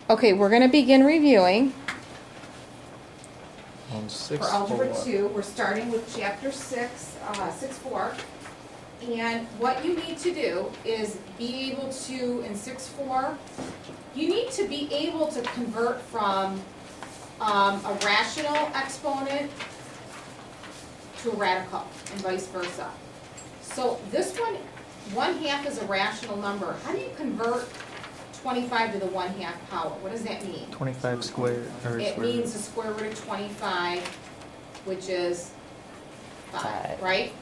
Okay, we're going to begin reviewing. On For Algebra 2, we're starting with Chapter 6.4. And what you need to do is be able to, in 6.4, you need to be able to convert from a rational exponent to a radical, and vice versa. So this one, 1/2 is a rational number. How do you convert 25 to the 1/2 power? What does that mean? 25 squared, or It square means root. the square root of 25, which is 5, Five. right?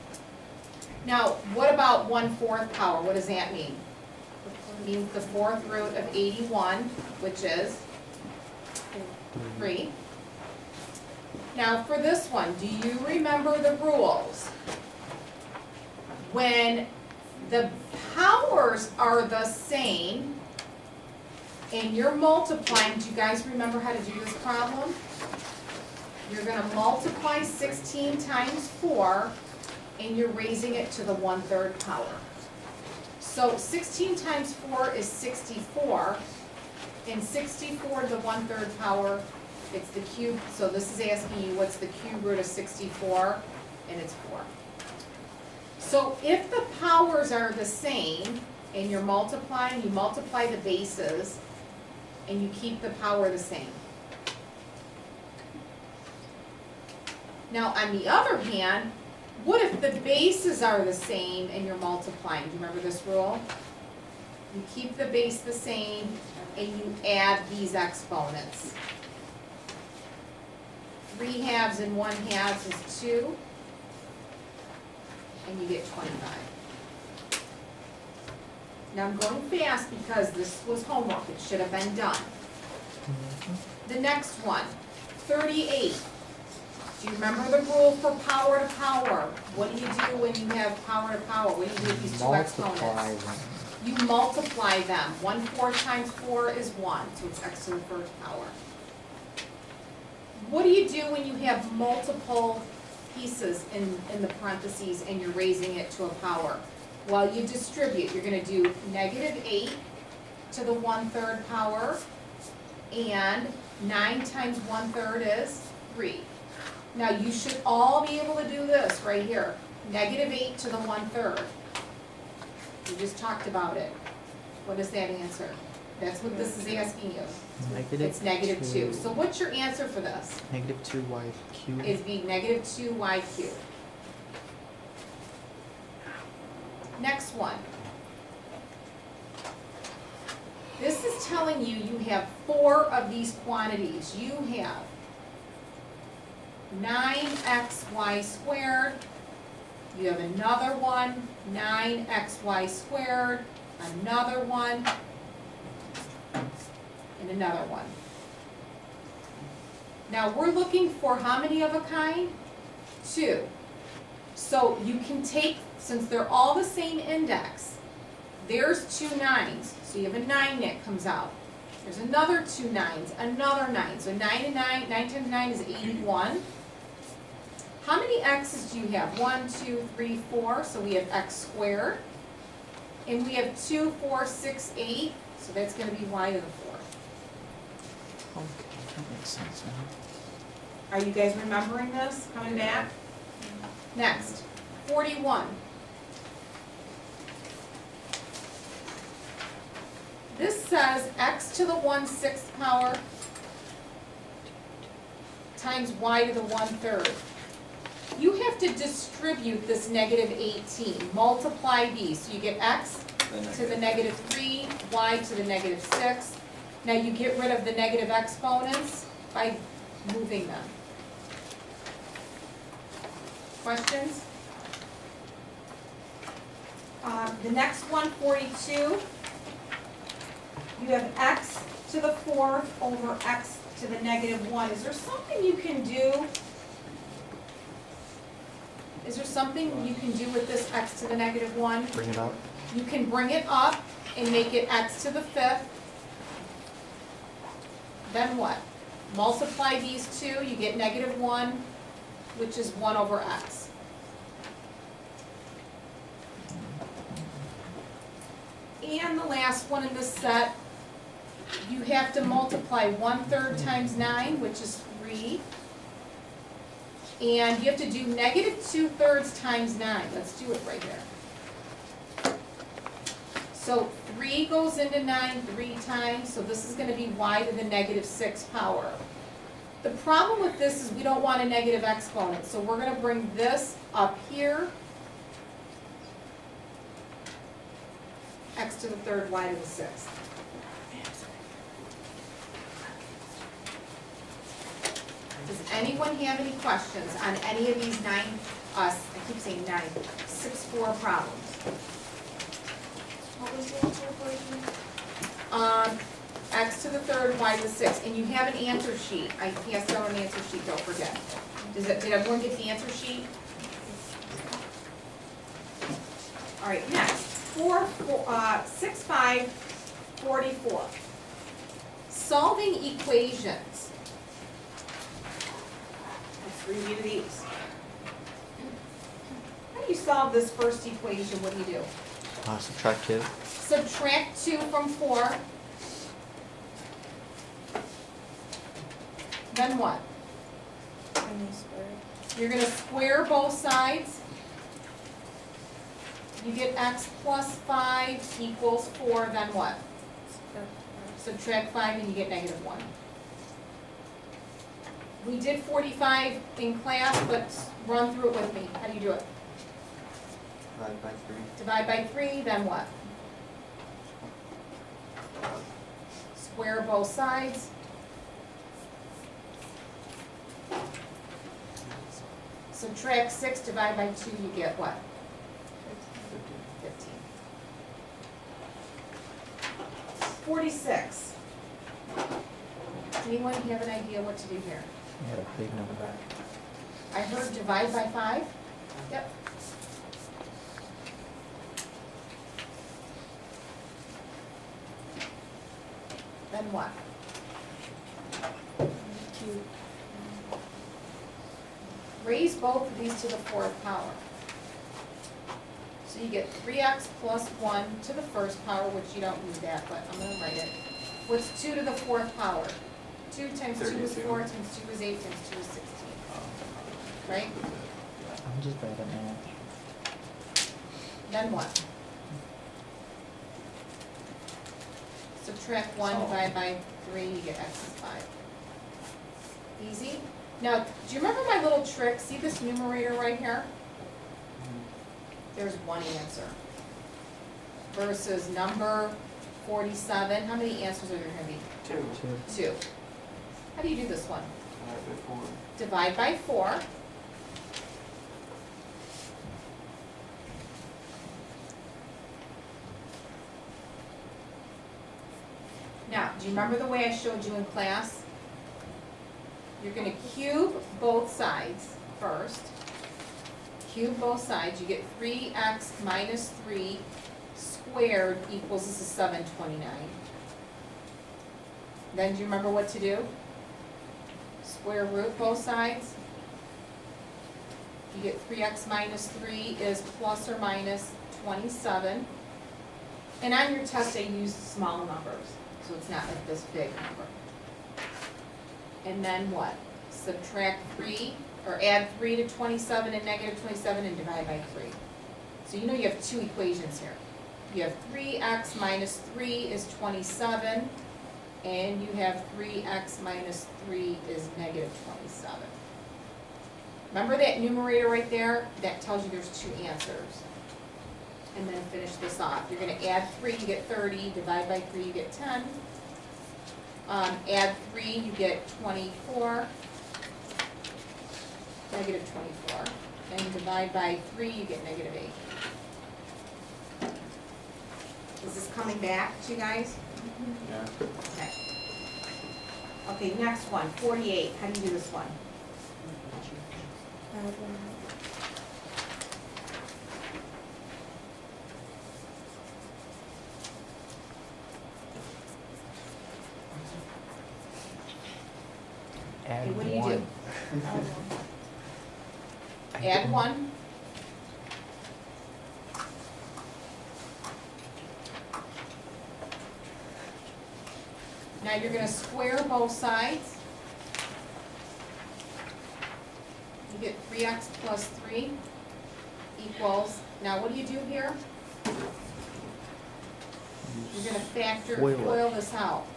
Now, what about 1/4 power? What does that mean? It means the 4th root of 81, which is 3. Now, for this one, do you remember the rules? When the powers are the same, and you're multiplying, do you guys remember how to do this problem? You're gonna multiply 16 times 4, and you're raising it to the 1/3 power. So 16 times 4 is 64, and 64 to the 1/3 power, it's the cube, so this is asking you what's the cube root of 64, and it's 4. So if the powers are the same, and you're multiplying, you multiply the bases, and you keep the power the same. Now, on the other hand, what if the bases are the same and you're multiplying? Do you remember this rule? You keep the base the same and you add these exponents. 3/2 and 1/2 is 2, and you get 25. Now I'm going fast because this was homework, it should have been done. The next one, 38. Do you remember the rule for power to power? What do you do when you have power to power? What do you do with these two exponents? Multiply them. You multiply them. 1/4 times 4 is 1, so it's x to the 1st power. What do you do when you have multiple pieces in the parentheses and you're raising it to a power? Well, you distribute. You're going to do -8 to the 1/3 power, and 9 times 1/3 is 3. Now, you should all be able to do this right here. -8 to the 1/3. We just talked about it. What is that answer? That's what this is asking you. It's -2. So what's your answer for this? -2y cubed. Is be -2y cubed. Next one. This is telling you you have 4 of these quantities. You have 9xy squared. You have another one, 9xy squared, another one, and another one. Now we're looking for how many of a kind? 2. So you can take, since they're all the same index, there's 2 9s. So you have a 9 that comes out. There's another 2 9s, another 9. So 9 and 9, 9 times 9 is 81. How many x's do you have? 1, 2, 3, 4. So we have x squared. And we have 2, 4, 6, 8. So that's going to be y to the 4th. Okay, that makes sense now. Are you guys remembering this? Coming back? Next, 41. This says x to the 1/6 power times y to the 1/3. You have to distribute this -18. Multiply these. So you get x to the -3, y to the -6. Now you get rid of the negative exponents by moving them. Questions? The next one, 42. You have x to the 4th over x to the -1. Is there something you can do? Is there something you can do with this x to the -1? Bring it up. You can bring it up and make it x to the 5th. Then what? Multiply these two, you get -1, which is 1 over x. And the last one in this set, you have to multiply 1/3 times 9, which is 3. And you have to do negative 2/3 times 9. Let's do it right here. So 3 goes into 9 3 times, so this is gonna be y to the negative 6 power. The problem with this is we don't want a negative exponent, so we're gonna bring this up here. X to the 3rd, y to the 6th. Does anyone have any questions on any of these I keep saying 6-4 problems? What was the answer for you? X to the 3rd, y to the 6th, and you have an answer sheet. I passed out an answer sheet, don't forget. Did everyone get the answer sheet? All right, next, 6, 5, 44. Solving equations. Let's review these. How do you solve this first equation? What do you do? Subtract 2. Subtract 2 from 4. Then what? You're gonna square both sides. You get x plus 5 equals 4, then what? Subtract 5 and you get negative 1. We did 45 in class, but run through it with me. How do you do it? Divide by 3. Divide by 3, then what? Square both sides. Subtract 6, divide by 2, you get what? 15. 46. Anyone have an idea what to do here? Yeah, a big number. I heard divide by 5? Yep. Then what? Raise both of these to the 4th power. So you get 3x plus 1 to the 1st power, which you don't need that, but I'm gonna write it. What's 2 to the 4th power? 2 times 2 is 4, times 2 is 8, times 2 is 16. Right? I'm just bad at math. Then what? Subtract 1, divide by 3, you get x is 5. Easy? Now, do you remember my little trick? See this numerator right here? There's one answer. Versus number 47, how many answers are there gonna be? 2. 2. How do you do this one? Divide by 4. Divide by 4. Now, do you remember the way I showed you in class? You're gonna cube both sides first. Cube both sides, you get 3x minus 3 squared equals, this is 729. Then do you remember what to do? Square root both sides. You get 3x minus 3 is plus or minus 27. And on your test, I used small numbers, so it's not like this big number. And then what? Subtract 3, or add 3 to 27 and negative 27 and divide by 3. So you know you have two equations here. You have 3x minus 3 is 27, and you have 3x minus 3 is negative 27. Remember that numerator right there? That tells you there's two answers. And then finish this off. You're gonna add 3, you get 30, divide by 3, you get 10. Add 3, you get 24, negative 24, and divide by 3, you get negative 8. Is this coming back to you guys? Yeah. Okay. Okay, next one, 48, how do you do this one? Add Okay, what do you 1. do? Add 1. Now you're gonna square both sides. You get 3x plus 3 equals, now what do you do here? You're gonna FOIL this out.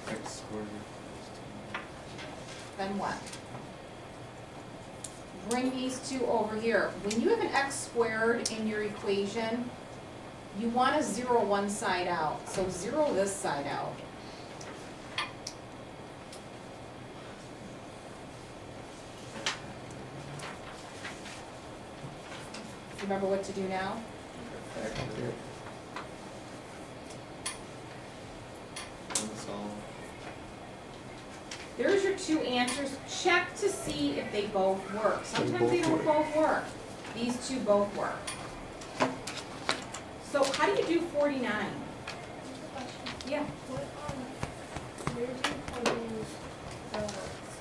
X squared. Then what? Bring these two over here. When you have an x squared in your equation, you want to zero one side out. So zero this side out. Remember what to do now? Factor. Unsolved. There's your two answers. Check to see if they both work. Sometimes they don't both work. These two both work. So how do you do 49? Yeah. What, where do you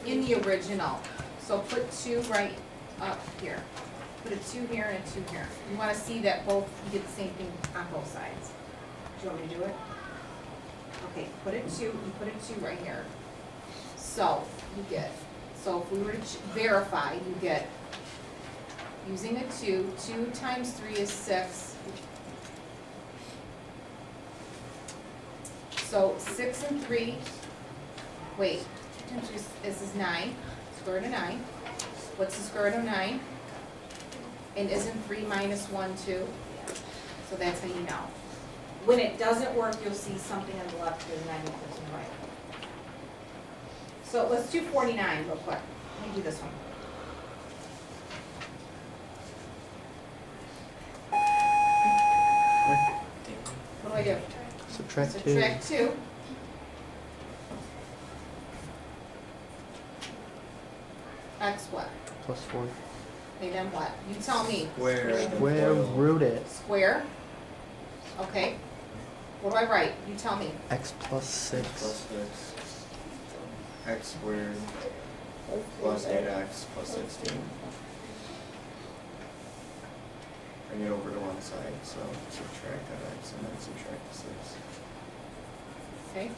put in In the original. So put 2 right up here. Put a 2 here and a 2 here. You want to see that both, you get the same thing on both sides. Do you want me to do it? Okay, put a 2, you put a 2 right here. So you get, so if we were to verify, you get, using a 2, 2 times 3 is 6. So 6 and 3, wait, 2 times 3 is 9, square root of 9. What's the square root of 9? And isn't 3 minus 1, 2? So that's how you know. When it doesn't work, you'll see something on the left and 9 equals on the right. So let's do 49 real quick. Let me do this one. What do I do? Subtract 2. Subtract 2. X what? Plus 4. Okay, then what? You tell me. Square. Square root it. Square? Okay. What do I write? You tell me. X plus 6. Plus 6. X squared plus 8x plus 16. Bring it over to one side, so subtract that x and then subtract the 6. Okay?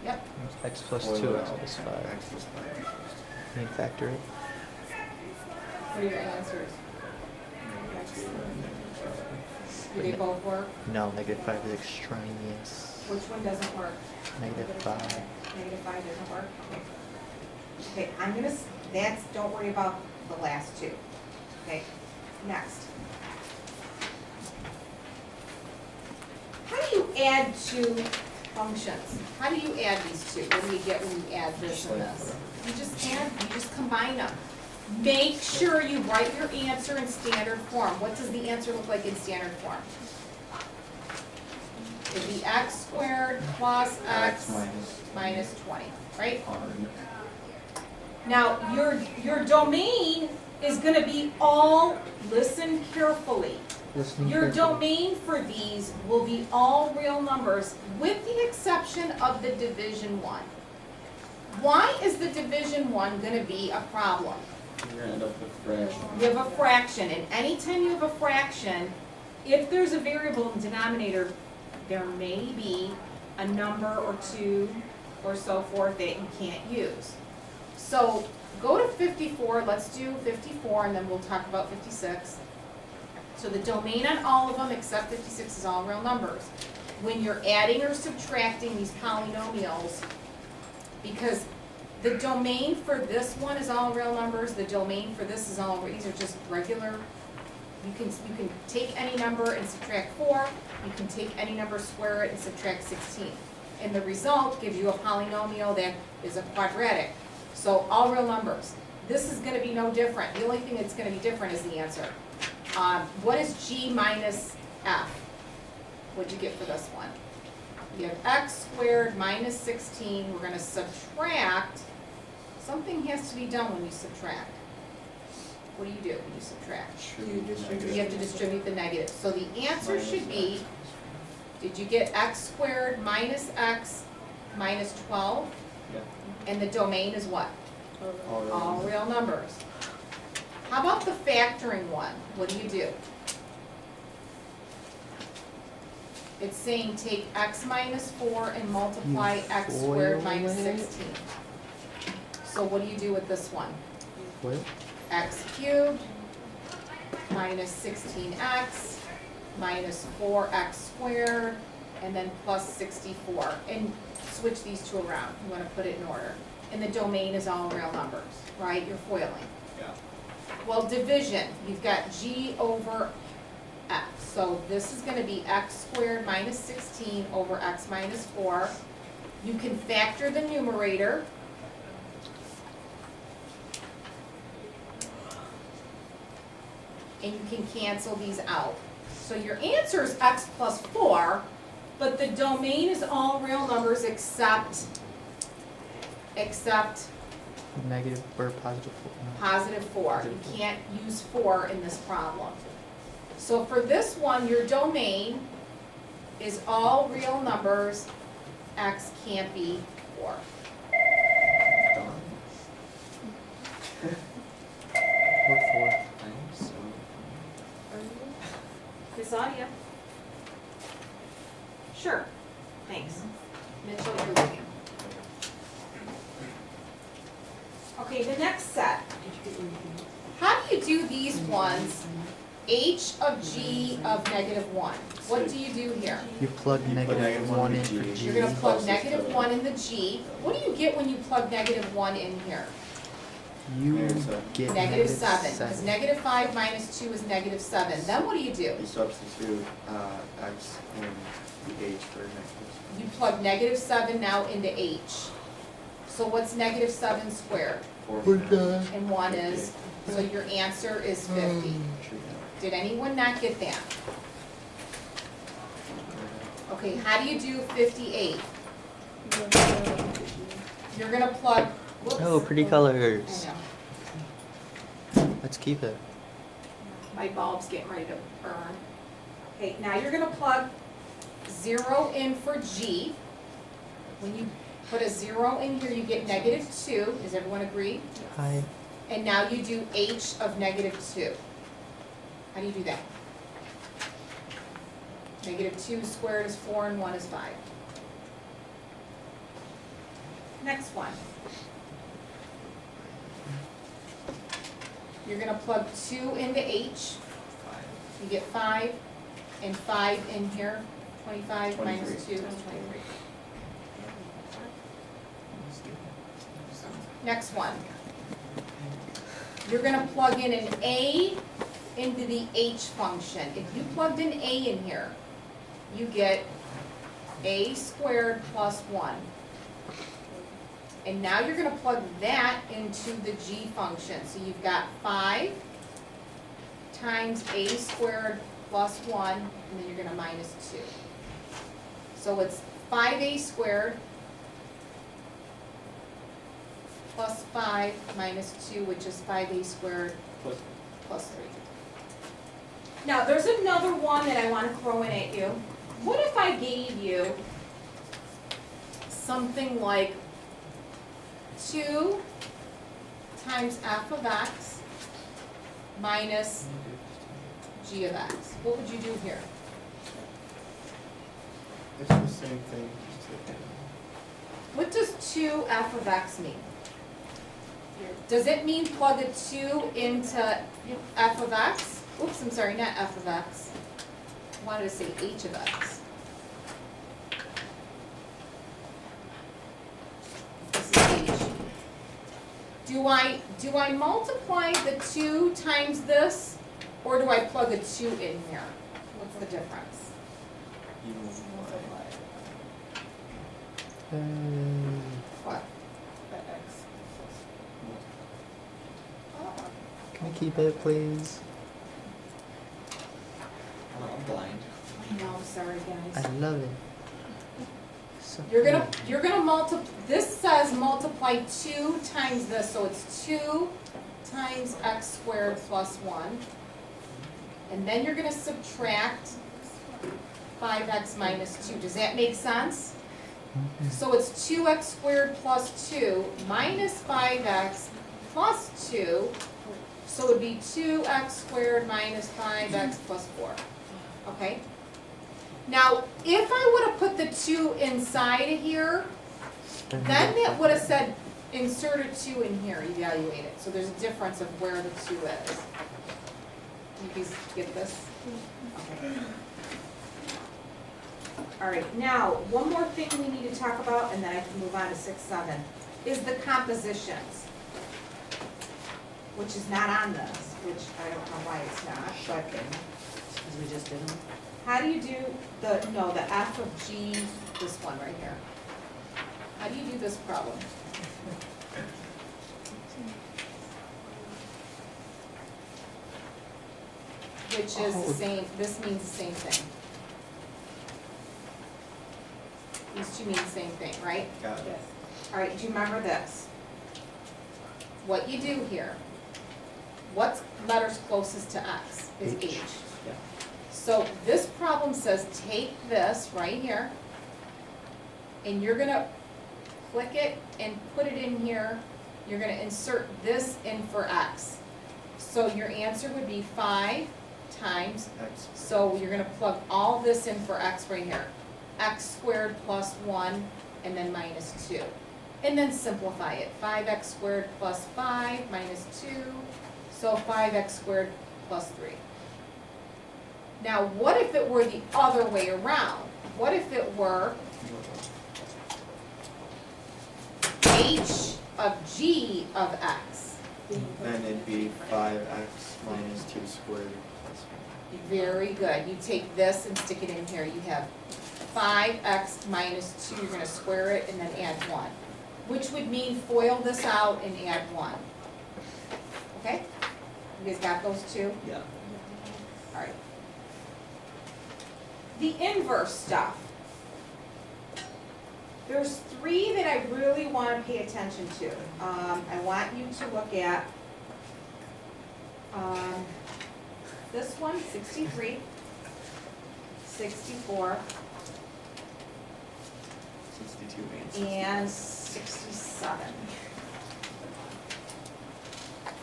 Yep. X plus Boil 2, it X out. plus 5. X plus 5. Can you factor it? What are your answers? Do they both work? No, negative 5 is extraneous. Which one doesn't work? Negative 5. Negative 5 doesn't work? Okay. Okay, I'm gonna, that's, don't worry about the last two. Okay, next. How do you add two functions? How do you add these two? What do you get when you add this and this? You just add, you just combine them. Make sure you write your answer in standard form. What does the answer look like in standard form? It'd be x squared plus x minus 20, right? Now, your domain is gonna be all, listen carefully. Your domain for these will be all real numbers with the exception of the division 1. Why is the division 1 gonna be a problem? You're gonna end up with fraction. You have a fraction, and anytime you have a fraction, if there's a variable in denominator, there may be a number or two or so forth that you can't use. So go to 54, let's do 54, and then we'll talk about 56. So the domain on all of them except 56 is all real numbers. When you're adding or subtracting these polynomials, because the domain for this one is all real numbers, the domain for this is all, these are just regular. You can take any number and subtract 4, you can take any number, square it, and subtract 16. And the result gives you a polynomial that is a quadratic. So all real numbers. This is gonna be no different. The only thing that's gonna be different is the answer. What is g minus f? What'd you get for this one? You have x squared minus 16, we're gonna subtract. Something has to be done when you subtract. What do you do when you subtract? You have to distribute the negative. So the answer should be, did you get x squared minus x minus 12? Yeah. And the domain is what? All real numbers. How about the factoring one? What do you do? It's saying take x minus 4 and multiply x squared minus foil it. 16. So what do you do with this one? What? X cubed minus 16x minus 4x squared, and then plus 64. And switch these two around. You want to put it in order. And the domain is all real numbers, right? You're foiling. Yeah. Well, division, you've got g over x. So this is going to be x squared minus 16 over x minus 4. You can factor the numerator. And you can cancel these out. So your answer is x plus 4, but the domain is all real numbers except Negative or positive 4. No. positive 4. You can't use 4 in this problem. So for this one, your domain is all real numbers, x can't be 4. Done. Or 4. I'm so. Casadia? Sure, thanks. Mitchell, you're looking. Okay, the next set. How do you do these ones? H of g of negative 1. What do you do here? You plug negative negative 1 one in in for G. G. You're gonna plug negative 1 in the g. What do you get when you plug negative 1 in here? You Negative 7. get Negative 7, because negative 5 minus 2 is negative 7. Then what do? You substitute x in the h for negatives. You plug negative 7 now into h. So what's negative 7 squared? 4 And 1 is, so your answer is 50. Did anyone not get that? Okay, how do you do 58? You're gonna plug, whoops. Oh, pretty colors. I know, Let's keep it. my bulb's getting ready to burn. Okay, now you're gonna plug, 0 in for g. When you put a 0 in here, you get negative 2. Does everyone agree? Hi. And now you do h of negative 2. How do you do that? Negative 2 squared is 4 and 1 is 5. next one. You're gonna plug 2 into h. You get 5, and 5 in here. 25 minus 2 is 23. Next one. You're gonna plug in an a into the h function. If you plugged in a in here, you get a squared plus 1. And now you're gonna plug that into the g function. So you've got 5 times a squared plus 1, and then you're gonna minus 2. So it's 5a squared plus 5 minus 2, which is 5a squared plus 3. Now, there's another one that I wanna throw in at you. What if I gave you Something like 2 times f of x minus g of x. What would you do here? It's the same thing, just like. What does 2f of x mean? Does it mean plug a 2 into f of x? Oops, I'm sorry, not f of x. I wanted to say h of x. This is h. Do I multiply the 2 times this, or do I plug a 2 in here? What's the difference? You multiply. What? Can we keep it, please? I'm blind. I know, sorry I guys. love it. So You're cool. gonna this says multiply 2 times this, so it's 2 times x squared plus 1. And then you're gonna subtract 5x minus 2. Does that make sense? Mhm. So it's 2x squared plus 2 minus 5x plus 2. So it would be 2x squared minus 5x plus 4. Okay? Now, if I would have put the 2 inside of here, then it would have said insert a 2 in here, evaluate it. So there's a difference of where the 2 is. You guys get this? Okay. All right, now, one more thing we need to talk about, and then I can move on to 6, 7, is the compositions, which is not on this, which I don't know why it's not, but Because we just did them. how do you do the F of G, this one right here? How do you do this problem? Which is the same, this means the same thing. These two mean the same thing, right? Got it. All right, do you remember this? What you do here, what letter's closest to X is H. H. Yeah. So this problem says take this right here, and you're gonna click it and put it in here. You're gonna insert this in for X. So your answer would be 5 times, X. so you're gonna plug all this in for X right here. X squared plus 1, and then minus 2. And then simplify it. 5x squared plus 5 minus 2, so 5x squared plus 3. Now, what if it were the other way around? What if it were h of g of x? Then it'd be 5x minus 2 squared plus Very good. You take this and stick it in here. You have 5x minus 2, you're gonna square it and then add 1. Which would mean FOIL this out and add 1. Okay? You guys got those two? Yeah. All right. The inverse stuff. There's 3 that I really want to pay attention to. I want you to look at this one, 63, 64, 62 answers. and 67.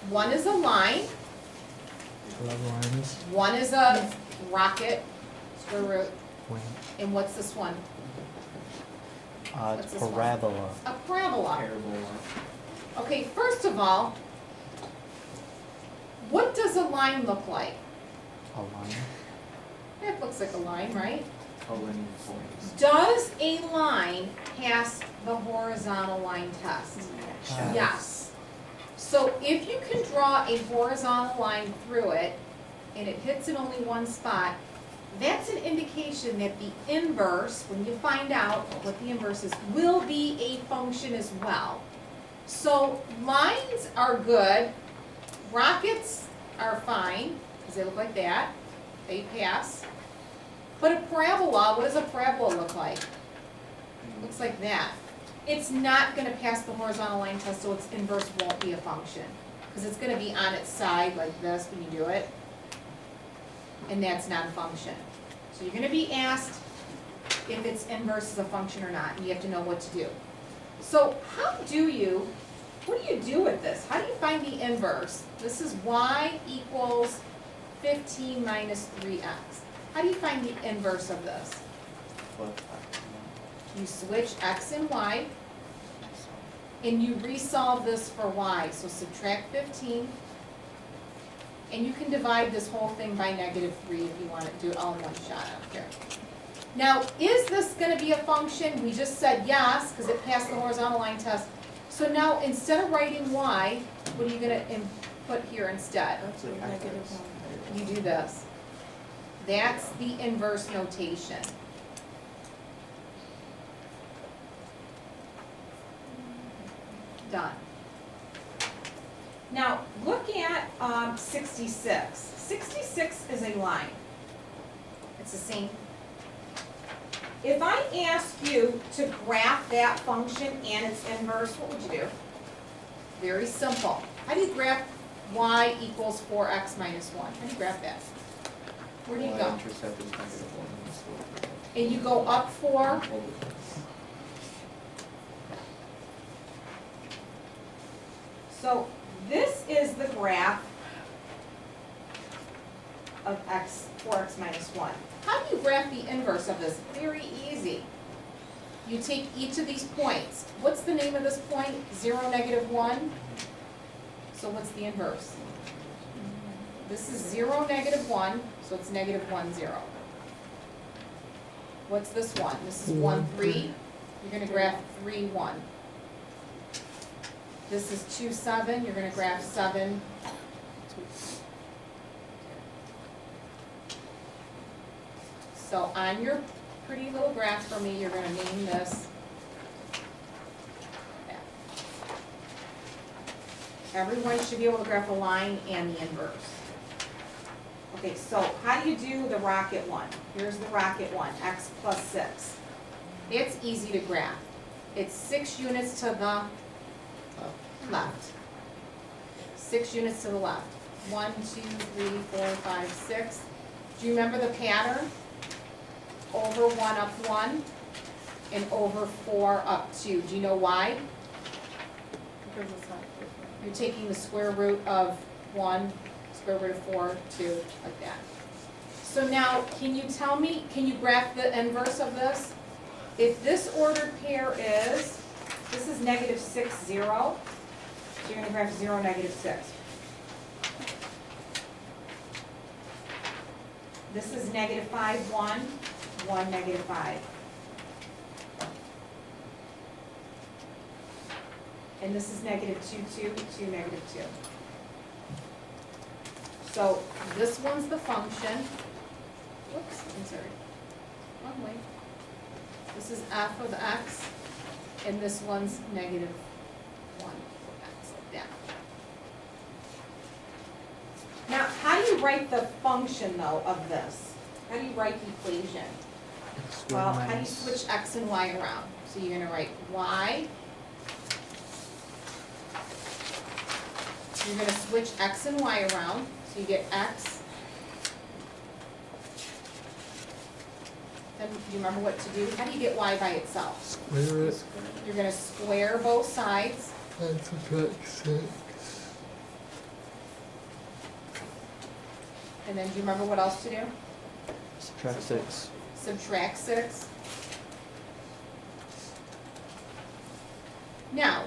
One is a line, 12 lines. one is a rocket, square root, Wait. and what's this one? It's What's this one? parabola. A parabola. Parabola. Okay, first of all, what does a line look like? A line. It looks like a line, right? A linear point. Does a line pass the horizontal line test? Yes. Yes. So if you can draw a horizontal line through it, and it hits in only one spot, that's an indication that the inverse, when you find out what the inverse is, will be a function as well. So lines are good, rockets are fine, because they look like that, they pass. But a parabola, what does a parabola look like? Looks like that. It's not gonna pass the horizontal line test, so its inverse won't be a function. Because it's gonna be on its side like this when you do it. And that's not a function. So you're gonna be asked if its inverse is a function or not, and you have to know what to do. So what do you do with this? How do you find the inverse? This is y equals 15 minus 3x. How do you find the inverse of this? Flip. You switch x and y, and you resolve this for y. So subtract 15, and you can divide this whole thing by -3 if you want to do it all in one shot up here. Now, is this going to be a function? We just said yes, because it passed the horizontal line test. So now, instead of writing y, what are you going to put here instead? That's a negative. You do this. That's the inverse notation. Done. Now, look at 66. 66 is a line. It's the same. If I ask you to graph that function and its inverse, what would you do? Very simple. How do you graph y equals 4x minus 1? How do you graph that? Where do you go? Y-intercept is -1, so. And you go up 4, so this is the graph of x, 4x minus 1. How do you graph the inverse of this? Very easy. You take each of these points. What's the name of this point? 0, -1. So what's the inverse? This is 0, -1, so it's -1, 0. What's this one? This is 1, 3. You're gonna graph 3, 1. This is 2, 7. You're gonna graph 7. So on your pretty little graph for me, you're gonna name this. Everyone should be able to graph a line and the inverse. Okay, so how do you do the rocket one? Here's the rocket one, x plus 6. It's easy to graph. It's 6 units to the left. 6 units to the left. 1, 2, 3, 4, 5, 6. Do you remember the pattern? Over 1 up 1 and over 4 up 2. Do you know why? Because it's not. You're taking the square root of 1, square root of 4, 2, like that. So now, can you tell me, can you graph the inverse of this? If this ordered pair is, this is -6, 0, so you're gonna graph 0, -6. This is -5, 1, 1, -5. And this is -2, 2, 2, -2. So this one's the function. Whoops, I'm sorry. Wrong way. This is f of x, and this one's -1 for x, like that. Now, how do you write the function, though, of this? How do you write the equation? Well, how do you switch x and y around? So you're gonna write y. You're gonna switch x and y around, so you get x. Then, do you remember what to do? How do you get y by itself? Square it You're gonna square both sides. and subtract 6. And then do you remember what else to do? Subtract 6. Subtract 6. Now,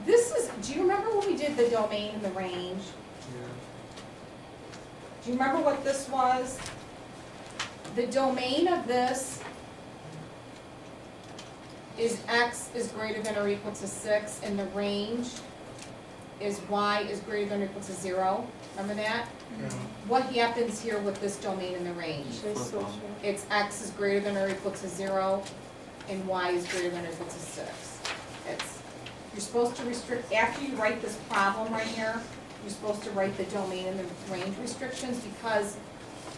this is, do you remember when we did the domain and the range? Do you remember what this was? The domain of this is x is greater than or equal to 6, and the range is y is greater than or equal to 0. Remember that? Yeah. What happens here with this domain and the range? It's x is greater than or equal to 0, and y is greater than or equal to 6. You're supposed to restrict, after you write this problem right here, you're supposed to write the domain and the range restrictions, because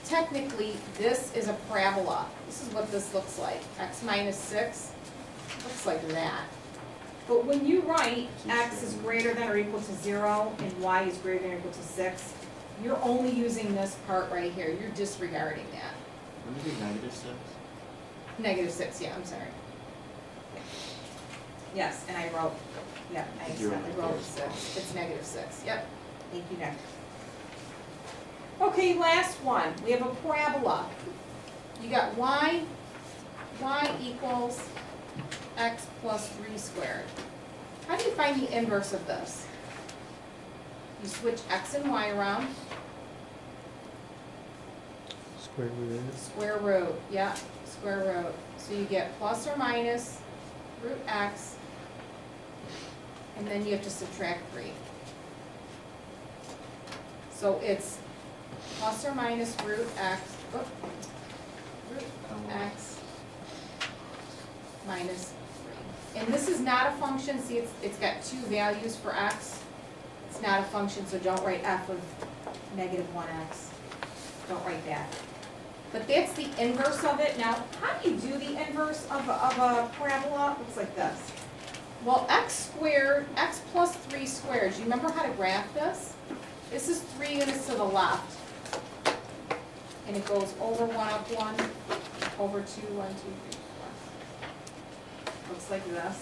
technically, this is a parabola. This is what this looks like. X minus 6 looks like that. But when you write x is greater than or equal to 0 and y is greater than or equal to 6, you're only using this part right here. You're disregarding that. Wouldn't it be -6? -6, yeah, I'm sorry. Yes, and I wrote, yeah, I Zero. accidentally wrote 6. It's -6, yep. Thank you, Nick. Okay, last one. We have a parabola. You got y equals x plus 3 squared. How do you find the inverse of this? You switch x and y around. Square root. Square root, yeah, square root. So you get plus or minus root x, and then you have to subtract 3. So it's plus or minus root x, root x minus 3. And this is not a function, see it's got 2 values for x. It's not a function, so don't write f of -1x. Don't write that. But that's the inverse of it. Now, how do you do the inverse of a parabola? It looks like this. Well, x squared, x plus 3 squared, do you remember how to graph this? This is 3 units to the left. And it goes over 1 up 1, over 2, 1, 2, 3, 4. Looks like this.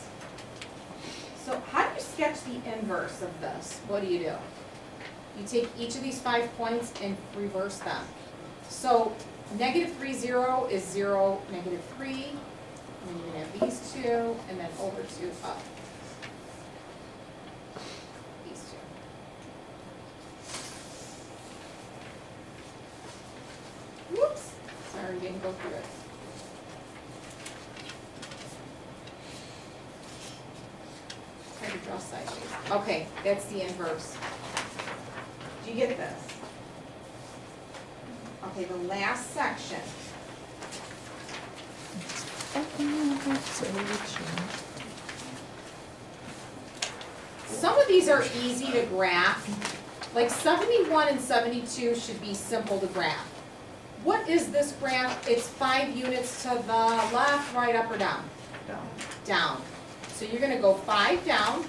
So how do you sketch the inverse of this? What do? You take each of these 5 points and reverse them. So negative 3, 0 is 0, negative 3, and then you're gonna have these two, and then over 2 up. These two. Whoops, sorry, we didn't go through it. Try to draw sideways. Okay, that's the inverse. Do you get this? Okay, the last section. Some of these are easy to graph. Like 71 and 72 should be simple to graph. What is this graph? It's 5 units to the left, right, up, or down? Down. Down. So you're gonna go 5 down,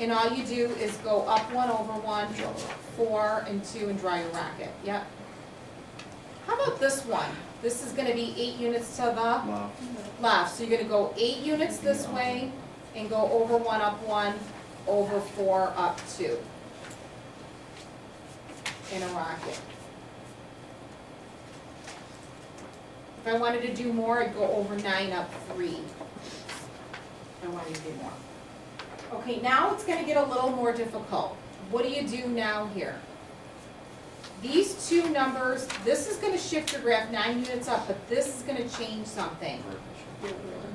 and all you do is go up 1 over 1, 4 and 2, and draw your rocket. Yep. How about this one? This is gonna be 8 units to the Left. left. So you're gonna go 8 units this way, and go over 1, up 1, over 4, up 2. In a rocket. If I wanted to do more, I'd go over 9, up 3. If I wanted to do more. Okay, now it's gonna get a little more difficult. What do you do now here? These two numbers, this is gonna shift your graph 9 units up, but this is gonna change something.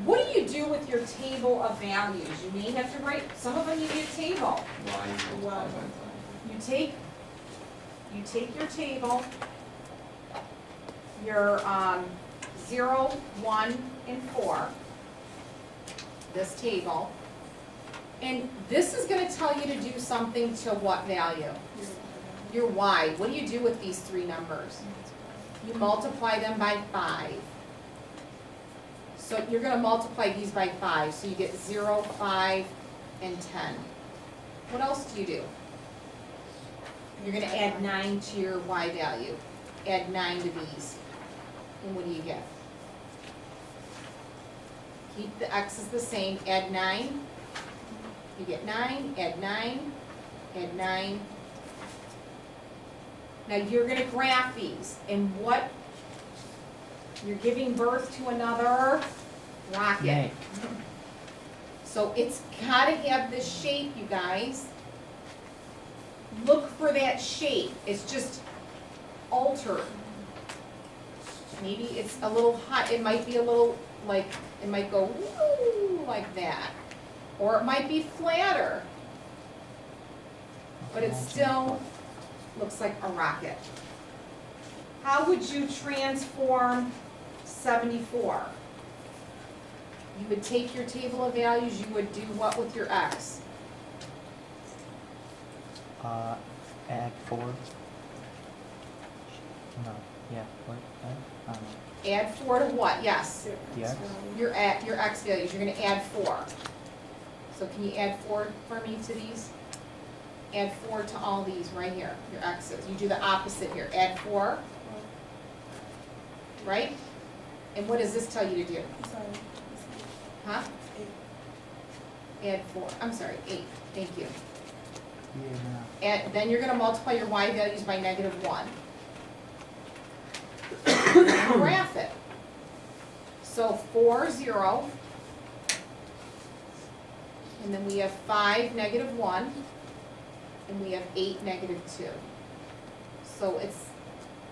What do you do with your table of values? You may have to write, some of them you need a table. You take your table, your 0, 1, and 4, this table, and this is gonna tell you to do something to what value? Your y. What do you do with these 3 numbers? You multiply them by 5. So you're gonna multiply these by 5, so you get 0, 5, and 10. What else do you do? You're gonna add 9 to your y value. Add 9 to these. And what do you get? Keep the x's the same, add 9. You get 9, add 9, add 9. Now you're gonna graph these, and what? You're giving birth to another rocket. Yay. So it's gotta have this shape, you guys. Look for that shape, it's just altered. Maybe it's a little high, it might be a little, like, it might go woo, like that. Or it might be flatter, but it still looks like a rocket. How would you transform 74? You would take your table of values, you would do what with your x? Add 4. No, yeah, what, I don't know. Add 4 to what? Yes. Yes. Your x values, you're gonna add 4. So can you add 4 for me to these? Add 4 to all these right here, your x's. You do the opposite here, add 4. Right? And what does this tell you to do? Huh? Add 4, I'm sorry, 8, thank you. Yeah. And then you're gonna multiply your y values by -1. Graph it. So 4, 0. And then we have 5, -1. And we have 8, -2. So it's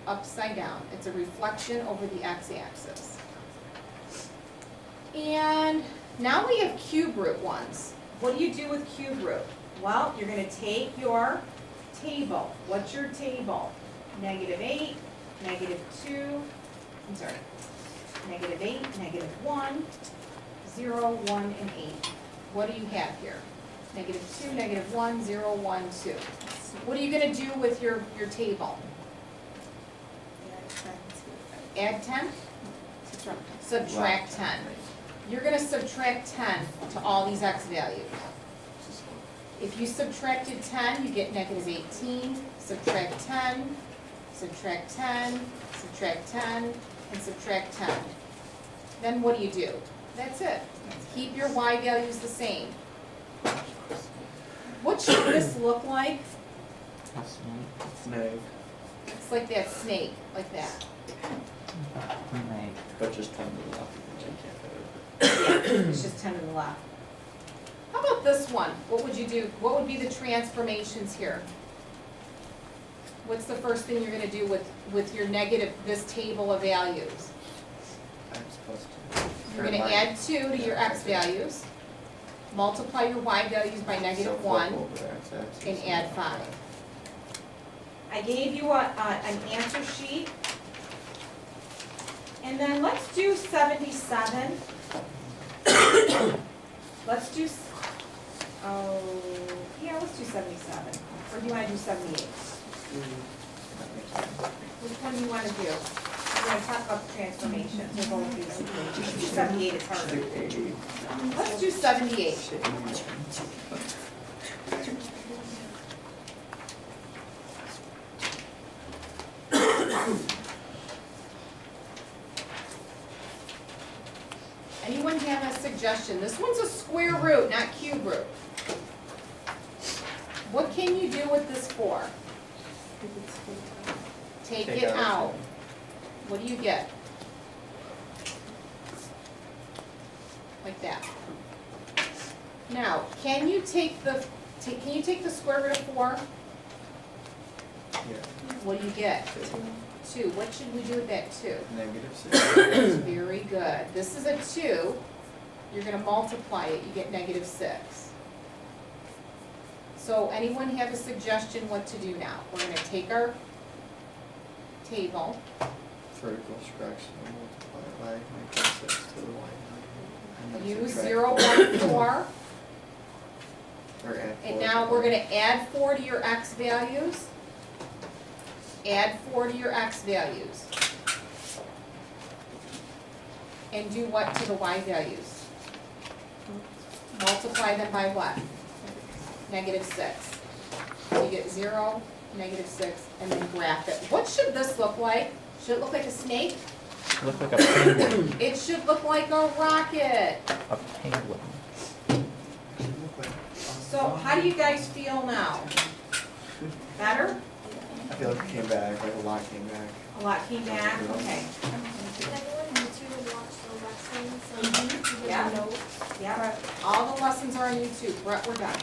upside down. It's a reflection over the x-axis. And now we have cube root ones. What do you do with cube root? Well, you're gonna take your table. What's your table? -8, -2, I'm sorry, -8, -1, 0, 1, and 8. What do you have here? -2, -1, 0, 1, 2. What are you gonna do with your table? Add 10? Subtract 10. You're gonna subtract 10 to all these x values. If you subtracted 10, you get -18, subtract 10, subtract 10, subtract 10, and subtract 10. Then what do? That's it. Keep your y values the same. What should this look like? Neg. It's like that snake, like that. Right. But just 10 to the left, because I can't fit over. It's just 10 to the left. How about this one? What would you do? What would be the transformations here? What's the first thing you're gonna do with your negative, this table of values? X plus 2. You're gonna add 2 to your x values, multiply your y values by negative 1, and add 5. I gave you an answer sheet. And then let's do 77. Let's do, let's do 77. Or do you wanna do 78? Which one do you wanna do? We're gonna talk about the transformations, we'll go through them. Let's do 78, it's harder. Let's do 78. Anyone have a suggestion? This one's a square root, not cube root. What can you do with this 4? Take it out. What do you get? Like that. Now, can you take the square root of 4? Yeah, What do you get? 2. What should we do with that 2? -6. Very good. This is a 2. You're gonna multiply it, you get -6. So anyone have a suggestion what to do now? We're gonna take our table, Vertical stretch, and multiply it by -6 to the y. And then use subtract 0, 1, 4, Or add 4. and now we're gonna add 4 to your x values. Add 4 to your x values. And do what to the y values? Multiply them by what? -6. So you get 0, -6, and then graph it. What should this look like? Should it look like a snake? Look like a penguin. It should look like a rocket. A penguin. So how do you guys feel now? Better? I feel like it came back, like a lot came back. A lot came back, okay. Did everyone need to watch the lessons? Yeah. Notes? Yeah, all the lessons are on YouTube. We're done.